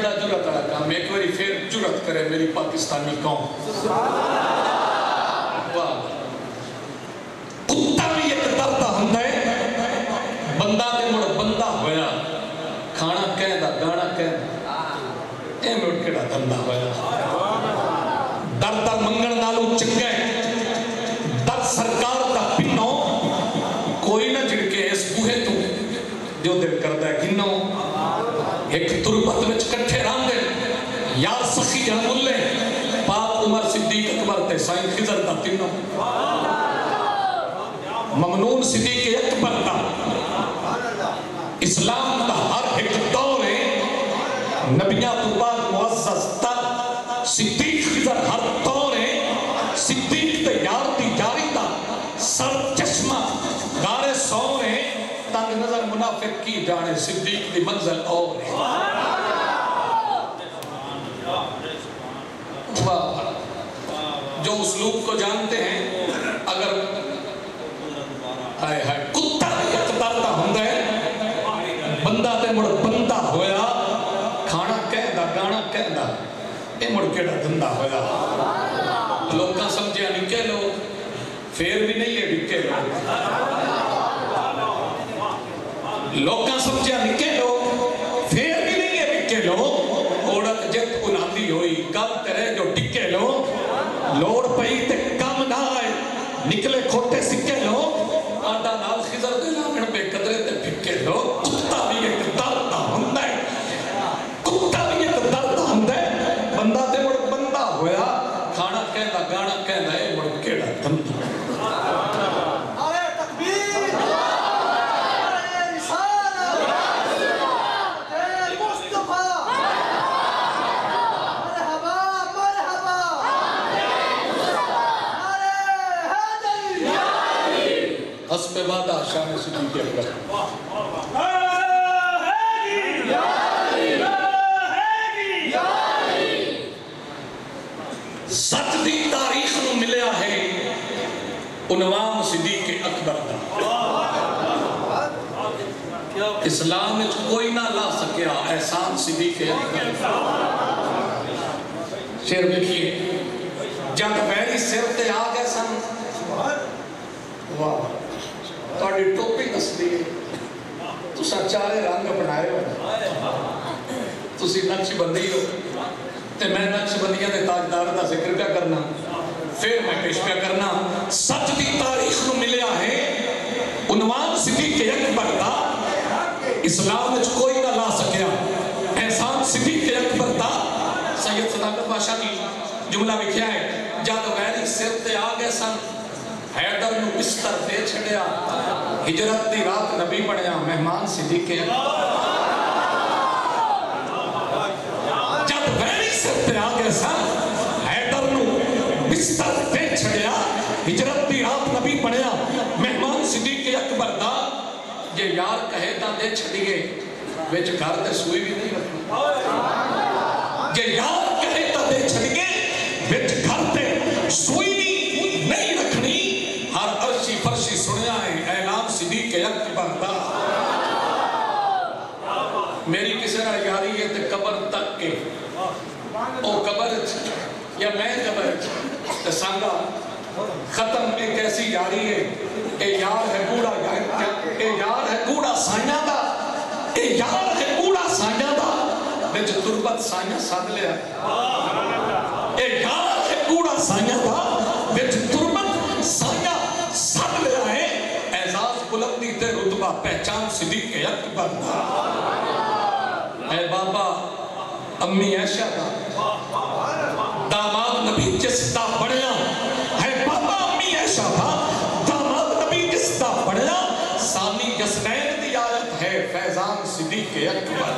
بڑا جرت والا کام، ایک باری پھر جرت کرے میری پاکستانی قوم. واہ کتا بھی ایک درد ہوندا ہے، بندہ تے مڑ بندہ ہویا، کھانا کہندا گانا کہندا، اے مڑ کیڑا دھندا ہویا. در در منگن نالو چنگا ہے، در سرکار دا پنو کوئی نہ جھڑکے اس بوہے تو جو دل کردا ہے گنو. ایک تربت وچ کٹھے راندے یار سخی جان ملے پاک عمر صدیق اکبر تے سائیں خضر دا تینوں، ممنون صدیق اکبر دا اسلام دا ہر ایک دور ہے، نبیاں تو بعد معزز تر صدیق خضر ہر دور ہے. صدیق تے یار دی جاری دا سر چشمہ غار سور ہے، تنگ نظر منافق کی جانے صدیق دی منزل اور ہے. جو اسلوب کو جانتے ہیں اگر ہائے ہائے کتا یکدارتا ہوندہ ہے، بندہ تے مڑ بندہ ہویا، کھانا کہندا گانا کہندا، اے مڑ کیڑا دھندا ہویا. لوگاں سمجھے نکے لوگ پھر بھی نہیں ہے نکے لوگ، لوگاں سمجھے نکے لوگ پھر بھی نہیں ہے نکے لوگ. اوڑک جت اناندی ہوئی گل کرے جو ٹکے لو، لوڑ پئی تے کم نہ آئے نکلے کھوٹے سکے لو، آٹا نال خضر دے لامن پہ قدرے تے پھکے لو. کتا بھی ایک درد ہوندا ہے، کتا بھی ایک درد ہوندا ہے، بندہ تے مڑ بندہ ہویا، کھانا کہندا گانا کہندا، اے مڑ کیڑا دھندا. حسب وعدہ شان صدیق اکبر. سچ دی تاریخ نو ملیا ہے عنوان صدیق اکبر دا. اسلام میں کوئی نہ لا سکیا احسان صدیق اکبر. شیر دیکھیے جب میری سر تے آ گئے سن، واہ تھوڑی ٹوپی نسلی ہے، تسا چارے رنگ بنائے ہو، تسی نقش بندی ہو، تے میں نقش بندیاں دے تاجدار دا ذکر کیا کرنا، پھر میں پیش کیا کرنا. سچ دی تاریخ نو ملیا ہے عنوان صدیق اکبر دا، اسلام وچ کوئی نہ لا سکیا احسان صدیق اکبر دا. سید صداقت بادشاہ کی جملہ لکھیا ہے، جد ویری سر تے آ گئے سن، حیدر نو بستر دے چھڑیا، ہجرت دی رات نبی بنیا مہمان صدیق اکبر. جب ویری سر تے آ گئے سن، حیدر نو بستر دے چھڑیا، ہجرت دی رات نبی بنیا مہمان صدیق اکبر دا. جے یار کہے تا دے چھڑیے وچ گھر تے سوئی بھی نہیں رکھنا. جے یار کہے تا دے چھڑیے وچ گھر تے سوئی نہیں رکھنی. ہر عرشی فرشی سنیا ہے اعلان صدیق اکبر دا. میری کسی نہ یاری ہے تے قبر تک کے، او قبر یا میں قبر تے سانگا ختم ایک ایسی یاری ہے. اے یار ہے گوڑا، اے یار ہے گوڑا سائنہ دا، اے یار ہے گوڑا سائنہ دا، وچ تربت سائنہ ساتھ لیا. اے یار ہے گوڑا سائنہ دا، وچ تربت سائنہ ساتھ لیا ہے. اعزاز بلندی تے رتبہ پہچان صدیق اکبر دا. اے بابا امی عائشہ دا داماد نبی جس دا بڑھیا، اے بابا امی عائشہ دا داماد نبی جس دا بڑھیا. ثانی یسنین دی آیت ہے فیضان صدیق اکبر.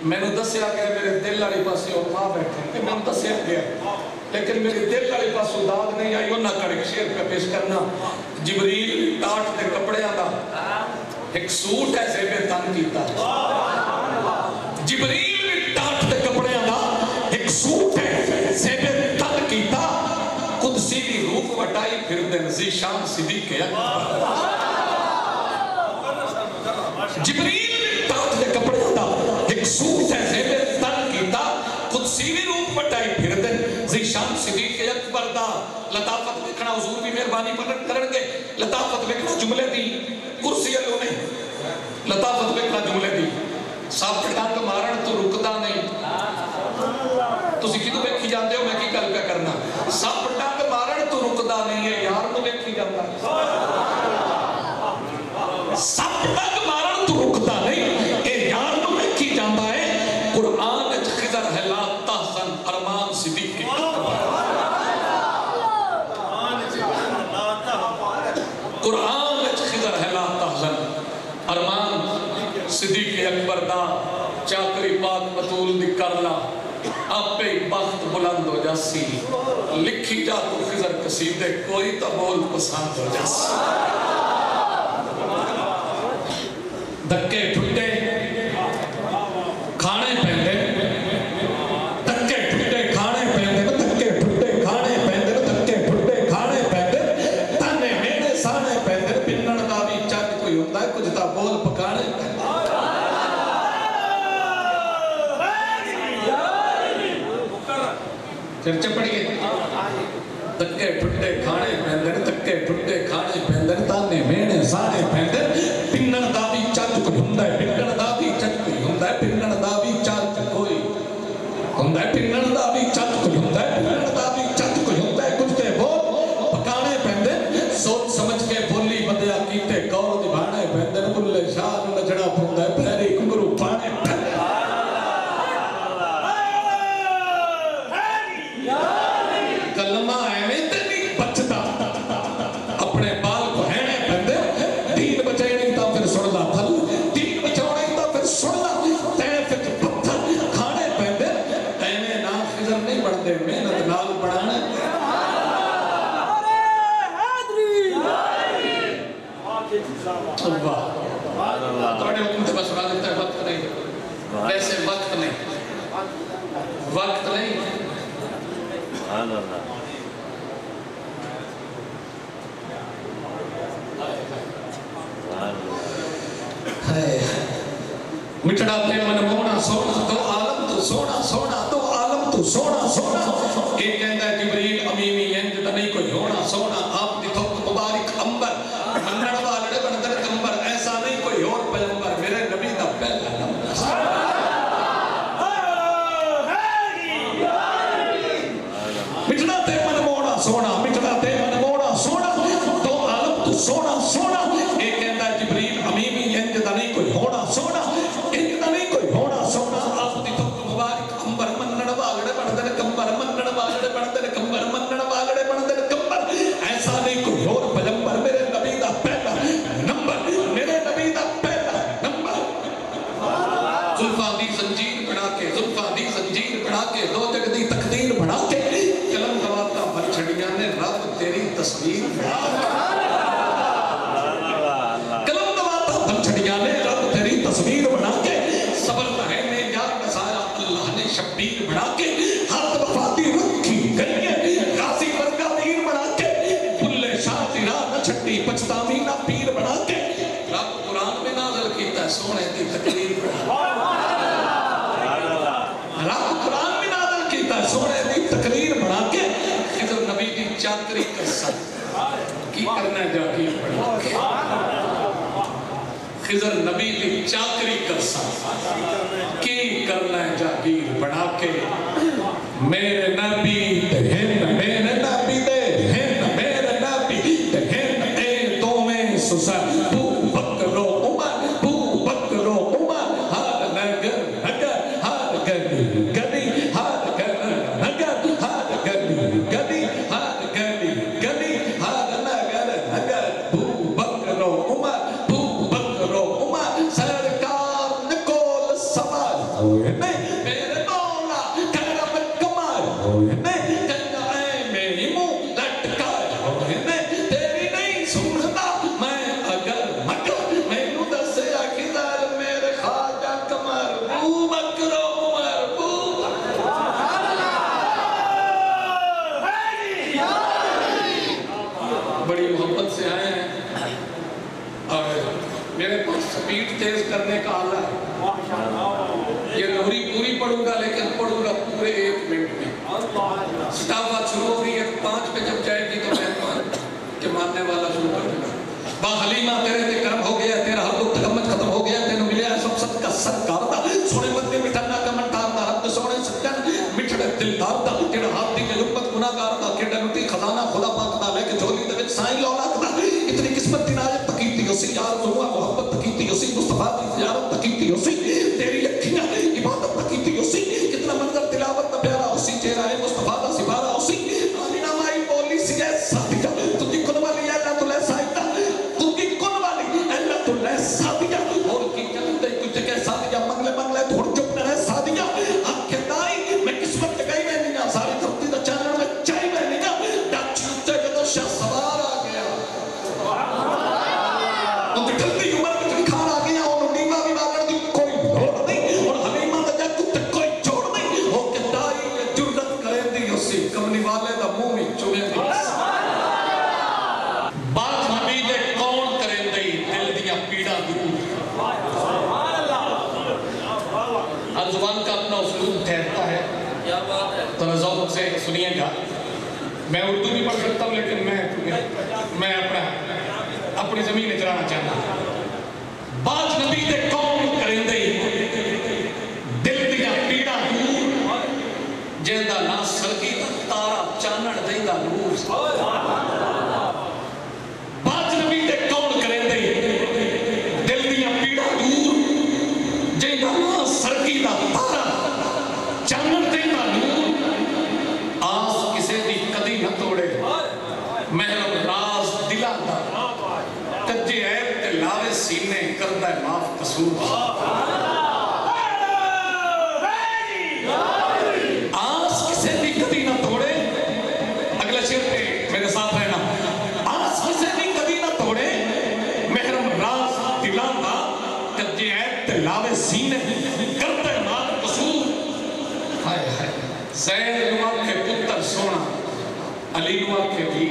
میں نے دسیا کہ میرے دل والی پاسے اور ماں بیٹھے، میں نے دسیا گیا لیکن میرے دل والی پاسے داد نہیں آئی. انہاں کڑک شیر پہ پیش کرنا. جبریل ٹاٹ دے کپڑے آدھا ایک سوٹ ہے زیبے تن کیتا. جبریل ٹاٹ دے کپڑے آدھا ایک سوٹ ہے زیبے تن کیتا. قدسی دی روح وٹائی پھر دے نزی شان صدیق اکبر. جبریل تاج دے کپڑے دا ایک سوٹ ہے زیبر تن کیتا قدسی بھی روپ پٹائی پھر دے ذیشان صدیق اکبر دا لطافت وکھنا حضور بھی مہربانی کرن گے لطافت وکھنا جملے دی کرسی والوں نے لطافت وکھنا جملے دی سب ڈنگ مارن تو رکدا نہیں تسی کدوں ویکھی جاندے ہو میں کی گل پہ کرنا سب ڈنگ مارن تو رکدا نہیں ہے یار نو ویکھی جاندا سب ڈنگ مارن تو رکدا نہیں اے یار نو ویکھی جاندا ہے قرآن وچ خضر ہے لا تحزن ارمان صدیق قرآن وچ خضر ہے لا تحزن ارمان صدیق اکبر دا چاکری پاک بطول دی کرلا آپ پہ بخت بلند ہو جاسی لکھی جا تو خضر قصیدے کوئی تا بول پسند ہو جاسی دکے ٹھٹے کھانے پہندے دکے ٹھٹے کھانے پہندے دکے ٹھٹے کھانے پہندے دکے ٹھٹے کھانے پہندے تانے مینے سانے پہندے پنن دا بھی چاک کوئی ہوتا ہے کچھ تا بول پکانے پہندے چرچے پڑھئے دکے ٹھٹے کھانے پہندن دکے ٹھٹے کھانے پہندن تانے مینے سانے پہندن پنن دا بھی چاچ کوئی ہندہ ہے پنن دا بھی چاچ کوئی ہندہ ہے پنن دا بھی چاچ کوئی ہندہ ہے پنن دا بھی چاچ کوئی ہندہ ہے پنن دا بھی چاچ کوئی ہندہ ہے کچھ تے بول پکانے پہندن سوچ سمجھ کے بولی بدیا کیتے کور دبانے پہندن بلے شاہ نجڑا پھندہ ہے پہری کنگرو پانے پہندن کلمہ ایویں تے نہیں بچتا اپنے بال کو ہینے پہندے دین بچے نہیں تا پھر سڑنا تھل دین بچاؤ نہیں تا پھر سڑنا تیفت پتھر کھانے پہندے ایویں نا خضر نہیں بڑھتے محنت نال بڑھانے اللہ توڑے حکم سے بس بڑھا دیتا ہے وقت نہیں ویسے وقت نہیں وقت نہیں مٹڑا تے من مونا سونا دو عالم تو سونا سونا دو عالم تو سونا سونا ایک کہتا ہے جبریل امیمی ینج نہیں کوئی ہونا سونا آپ دی تھوک مبارک امبر منڑ والڑے بندر کمبر ایسا نہیں کوئی اور پیغمبر میرے نبی دا پہلا نمبر مٹڑا تے من مونا سونا مٹڑا تے من مونا سونا دو عالم تو سونا سونا ایک کہتا ہے جبریل امیمی ینج نہیں کوئی ہونا سونا ینج نہیں کوئی ہونا سونا آپ دی تھوک مبارک امبر منڑ والڑے بندر کمبر منڑ والڑے بندر کمبر منڑ والڑے بندر کمبر ایسا نہیں کوئی اور پیغمبر میرے نبی دا پہلا نمبر میرے نبی دا پہلا نمبر زلفاں دی زنجیر بنا کے زلفاں دی زنجیر بنا کے دو جگ دی تقدیر بنا کے قلم گواتا بھر چھڑیاں نے رب تیری تصویر قلم گواتا بھر چھڑیاں نے رب تیری تصویر بنا کے صبر رہنے یار نسایا اللہ نے شبیر بنا کے ہاتھ وفاتی رکھی گئی ہے غازی ورگا ویر بنا کے بلے شاہ تیرا نہ چھٹی پچھتاوی نہ پیر بنا کے رب قرآن میں نازل کیتا ہے سونے دی تقریر بنا رب قرآن میں نازل کیتا ہے سونے دی تقریر بنا کے خضر نبی دی چاکری کا سن کی کرنا جاگیر بنا کے خضر نبی دی چاکری کا سن کی کرنا جاگیر بنا کے میرے نبی دہن میرے نبی دہن میرے نبی دہن اے تو میں سسر بو بکرو عمر ہر نگر نگر ہر گلی گلی ہر گلی نگر ہر گلی گلی ہر گلی گلی ہر نگر نگر بو بکرو عمر سرکار نکول سوال ہوئے نہیں میرے مولا کرم کمال ہوئے نہیں کنائے میری منہ لٹکائے ہوئے نہیں تیری نہیں سنتا میں اگر مگر میں نو دسیا کدھر میرے خواجہ کمر بو بکرو عمر بو بڑی محبت سے آئے ہیں اور میرے پاس سپیڈ تیز کرنے کا آلہ ہے. یہ لوری پوری پڑھوں گا لیکن پڑھوں گا پورے 1 منٹ میں. سٹافات شروع ہو گئی ہے 5 پہ جب جائے گی تو مہمان کے ماننے والا شروع کر دے گا. با حلیمہ تیرے تے کرم ہو گیا, تیرا ہر دکھ غم ختم ہو گیا, تینوں ملیا ہے سب سب کا سرکار دا. سونے بندے مٹھنا کا منٹار دا, حد سونے سکن مٹھڑے دلدار دا, تیرا ہاتھ دی کے لپت گناہگار دا, کیڑا لٹی خزانہ خدا پاک دا, لے کے جھولی دے وچ سائیں لولاک دا. اتنی قسمت عنایت تکیتی اسی, یار ہوا محبت تکیتی اسی, مصطفیٰ کی زیارت تکیتی اسی, تیری اکھیاں عبادت تکیتی اسی, کتنا منظر تلاوت دا پیارا اسی, چہرہ مصطفیٰ دا سپارہ اسی. آمینہ مائی بولی سی ہے ساتھیا, تو دی کن والی اللہ تو لے سائیتا, تو دی کن والی اللہ تو لے ساتھیا, اور کی جلدے کچھ کے ساتھیا منگلے منگلے تھوڑ چپ نہ رہے ساتھیا. آنکھیں دائی میں قسمت گئی میں نہیں جا, ساری دھرتی دا چانر میں چاہی میں نہیں جا, ڈاک چھوٹے کے تو شاہ سوار آ گیا. ان کی ٹھلتی عمر میں چنکھار آ گیا, اور نیمہ بھی باگر دی کوئی لوڑ نہیں, اور حلیمہ دا جا کتے کوئی چھوڑ نہیں, اور کہ دائی یہ جرت کرے دی اسی, کمنی والے دا منہ میں چوئے دی. بات نبی دے کون کرے دی دل دیا پیڑا دور. ہر زبان کا اپنا اسلوب ٹھہرتا ہے, تو ذوق سے سنیے گا. میں اردو بھی پڑھ سکتا ہوں لیکن میں اپنی زمین اجرانا چاہتا ہوں. بات نبی دے کون کریں دی دل دیا پیڑا دور, جیندہ نا سرگی تارا چانن دیندہ نور. بات نبی دے کون کریں دی دل دیا پیڑا دور, جیندہ نا سرگی تارا چانن دیندہ نور. آس کسے دی کدی نہ توڑے, محرم راز دلان دا, کجے عیب تے لاوے سینے کردہ معاف قصور. آس کسے دی کدی نہ توڑے, اگلا شعر پہ میرے ساتھ رہنا. آس کسے دی کدی نہ توڑے, محرم راز دلان دا, کجے عیب تے لاوے سینے کردہ معاف قصور. ہائے ہائے زید نوا کے پتر سونا, علی نوا کے بھی,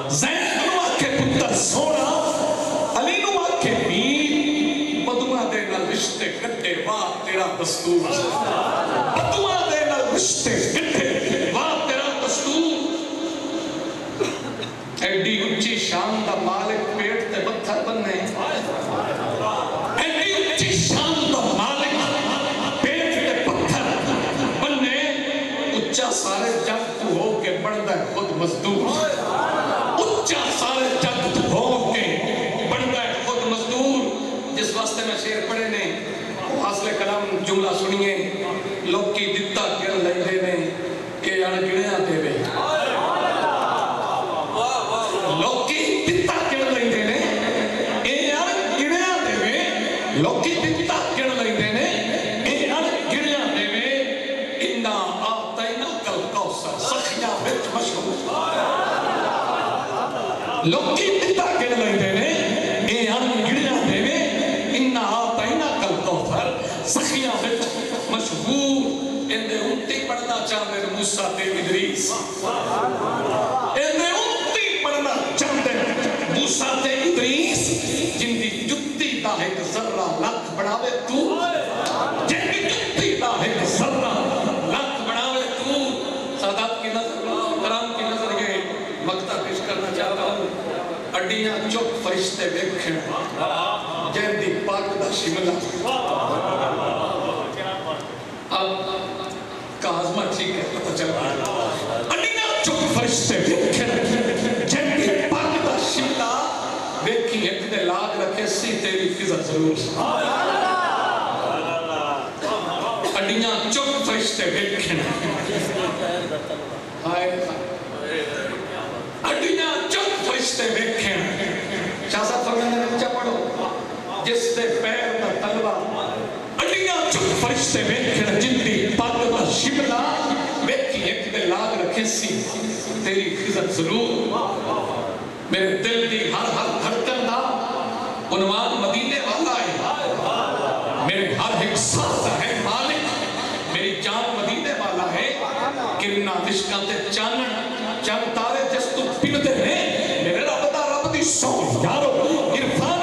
زید نوا کے پتر سونا, علی نوا کے بھی, بدوہ دے نہ رشتے گٹے واہ تیرا دستور. بدوہ دے نہ رشتے گٹے واہ تیرا دستور. ایڈی اچھی شان دا مالک پیٹ تے پتھر بننے, ایڈی اچھی شان دا مالک اچھا سارے جگ تو ہو کے بڑھتا ہے خود مزدور. اچھا سارے جگ تو ہو کے بڑھتا ہے خود مزدور. جس واسطے میں شعر پڑھے نے, حاصل کلام جملہ سنیے, لوگ کی دتا کر لے نے کہ اڑ گڑیاں دے وے. لوگ کی دتا کر لے نے اے اڑ گڑیاں دے وے. لوگ کی دتا کر لے نے اے اڑ گڑیاں دے وے. انہا سخیاں بچ مشہور. لوگ کی دتا کر لے نے اے اڑ گڑیاں دے وے. انہا آتائنا کل کوثر سخیاں بچ مشہور. اندے انتی پڑھنا چاہتے ہیں موسیٰ تے ادریس. اندے انتی پڑھنا چاہتے ہیں موسیٰ تے ادریس, جن دی جتی دا ایک ذرہ لکھ بڑھاوے تو, جن دی جتی دا ایک ذرہ لکھ بڑھاوے تو. سادات کی نظر, کرام کی نظر یہ مقطع پیش کرنا چاہتا ہوں. اڈیاں چپ فرشتے ویکھن, جن دی پاک دا شملہ. اب کازمہ ٹھیک ہے پتہ چل گیا. اڈیاں چپ فرشتے ویکھن, جن دی پاک دا شملہ. ویکھی ایک دے لاغ رکھے سی تیری فضا ضرور. اڈیاں چپ فرشتے ویکھن, اڈیاں چپ فرشتے ویکھن. شاہ صاحب فرماتے ہیں بچہ پڑھو, جس دے پیر دا تلوہ. اڈیاں چپ فرشتے ویکھن, جن دی پاک دا شملہ. ویکھی ایک دے لاغ رکھے سی تیری فضا ضرور. میرے دل دی ہر دھڑکن دا عنوان مدینے والا ہے. میرے ہر ایک سانس ہے مالک, میری جان مدینے والا ہے. کرنا عشقاں تے چانن چند تارے جس تو پندے ہیں, میرے رب دا رب دی سو یارو. عرفان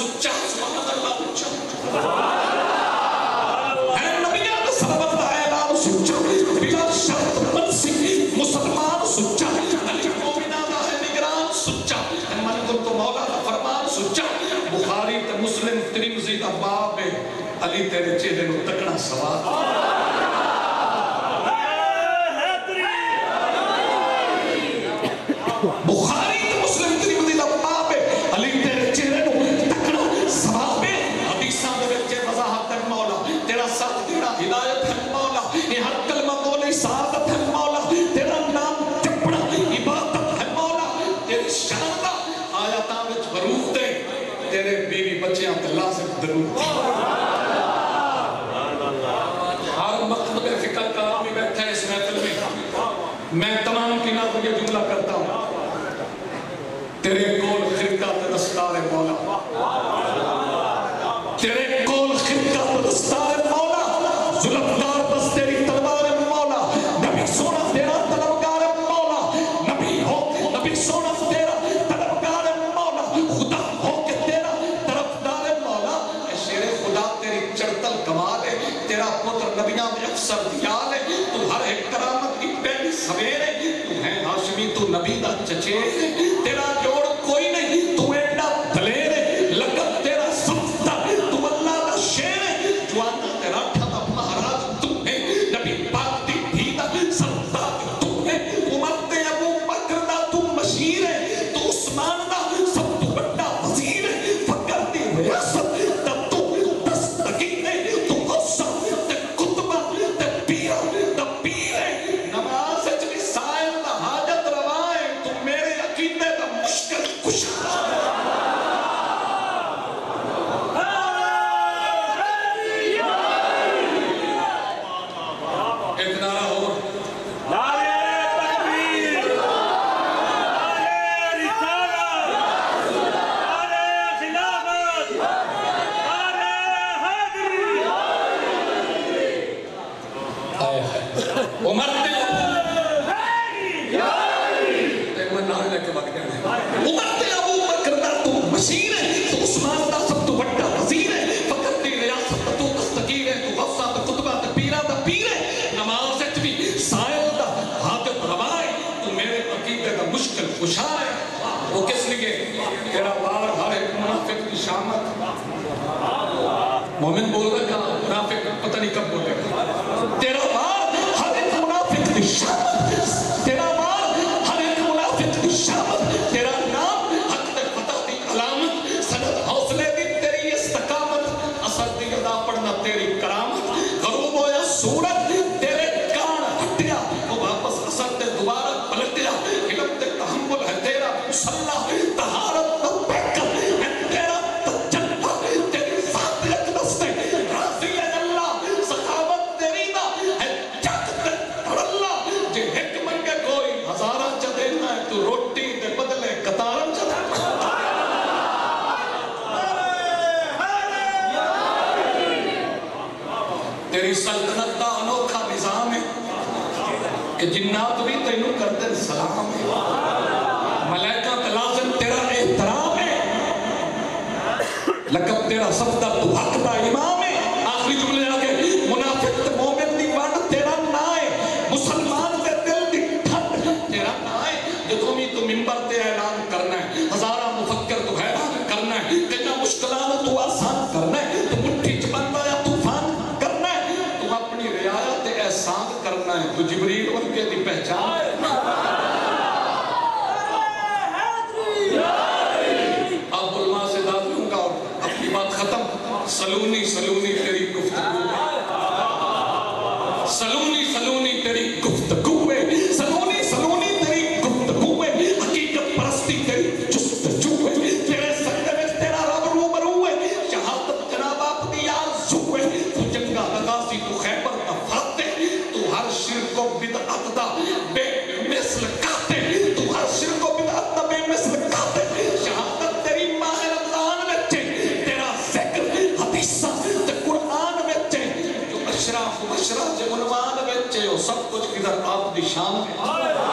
سچا سبحان اللہ اچھا اے نبیہ کا سلامت اعلان سچا بلا شرط منسی مسلمان سچا علی مومنہ دا ہے نگران سچا من کو تو مولا دا فرمان سچا بخاری تے مسلم ترمذی دا باب ہے علی تیرے چہرے نو تکنا سوال بخاری تے مسلم ترمذی دا باب ہے علی تیرے چہرے نو تکنا سوال ہے حدیثاں دے وچ وضاحت ہے مولا تیرا ساتھ دینا ہدایت ہے مولا یہ ہر کلمہ بولے سعادت ہے مولا تیرا نام جپنا عبادت ہے مولا تیری شان دا آیاتاں وچ حروف دے تیرے بیوی بچیاں تے لازم درود ہر مکتب فکر کا آمی بیٹھا ہے اس محفل میں تمام کی نام یہ جملہ کرتا ہوں تیرے کول خرقہ تے دستار مولا تیرے کول خرقہ تے دستار مولا ظلمدار بس تیری تلوار مولا نبی سونا تیرا طلبگار مولا نبی ہو نبی سونا تیرا طلبگار مولا خدا ہو کہ تیرا طرفدار مولا اے شیر خدا تیری چڑتل کمال ہے تیرا پتر نبیاں میں افسر دیال ہے تو ہر ایک کرامت کی پہلی سویر ہے تو ہے ہاشمی تو نبی دا چچے تیرا جوڑ کوئی نہیں تو ایڈا دلیر ہے لقب تیرا سفتا تو اللہ دا شیر ہے جوانا تیرا ٹھانا مہاراج تم ہے نبی پاک دی بھیدہ سفتا تم ہے عمر تے ابو بکر دا تم مشیر ہے تو عثمان دا سب تو بڑا وزیر ہے فکر دی ریاست تب تو دستگیر ہے تو غصہ تے کتبہ تے پیرہ تے پیر ہے نماز اچھلی سائل دا حاجت روائے تو میرے عقیدے دا مشکل کشا ایک نعرہ ہو عمر تے میں نام لے کے وقت جانے عمر تے ابو بکر دا تو مشیر ہے تو عثمان دا سب تو بڑا وزیر ہے فقط دی ریاست تو دستگیر ہے تو غصہ تو کتبہ تو پیرہ دا پیر ہے نماز اچ بھی سائل دا حاجت روائے تو میرے عقیدے دا مشکل خوشا ہے وہ کس لیے تیرا بار ہر ایک منافق کی شامت مومن بول رہا کہا منافق پتہ نہیں کب بولے گا تیرا بار ہر ایک منافق کی شامت تیرا بار ہر ایک منافق کی شامت تیرا نام حق تک فتح دی علامت سند حوصلے دی تیری استقامت اثر دی ادا پڑھنا تیری کرامت غروب ہو یا سورت تیرے کان ہٹیا وہ واپس اثر تے دوبارہ پلٹیا علم تے تحمل ہے تیرا مسلح طہارت تو بیکر ہے تیرا تجلہ تیری ذات اقدس تے راضی ہے اللہ سخاوت تیری دا ہے جگ تے پڑھلا جے ایک منگے کوئی ہزارہ چا دینا ہے تو روٹی دے بدلے قطارم چا دینا تیری سلطنت دا انوکھا نظام ہے کہ جنات بھی تینوں کرتے سلام ہے ملائکہ تلازم تیرا احترام ہے لقب تیرا سفدہ تو حق دا امام ہے آخری جملے آگے منافق تے مومن دی وانڈ تیرا نائے مسلمان تے دل دی ٹھنڈ تیرا نائے جو تمہیں تو منبر تے اعلان کرنا ہے ہزارہ مفکر تو حیران کرنا ہے تینا مشکلات تو آسان کرنا ہے تو مٹھی چبندہ یا طوفان کرنا ہے تو اپنی رعایت احسان کرنا ہے تو جبریل ورگے دی پہچان اب علماء سے داد لوں گا اور اپنی بات ختم سلونی سلونی تیری گفتگو سلونی سلونی تیری گفتگو ہے سلونی سلونی تیری گفتگو ہے حقیقت پرستی تیری جستجو ہے تیرے سکتے میں تیرا رب روبرو ہے شہادت جناب آپ دی آرزو ہے تو جنگا لگاسی تو خیبر دا فاتح تو ہر شرک و بدعت دا بے مثل کاتے تو ہر شرک و بدعت دا بے مثل کاتے شہادت تیری ماہ رمضان وچے تیرا ذکر حدیثہ تے قرآن وچے جو اشراف و اشراف عنوان وچے وہ سب کچھ کدھر آپ دی شان ہے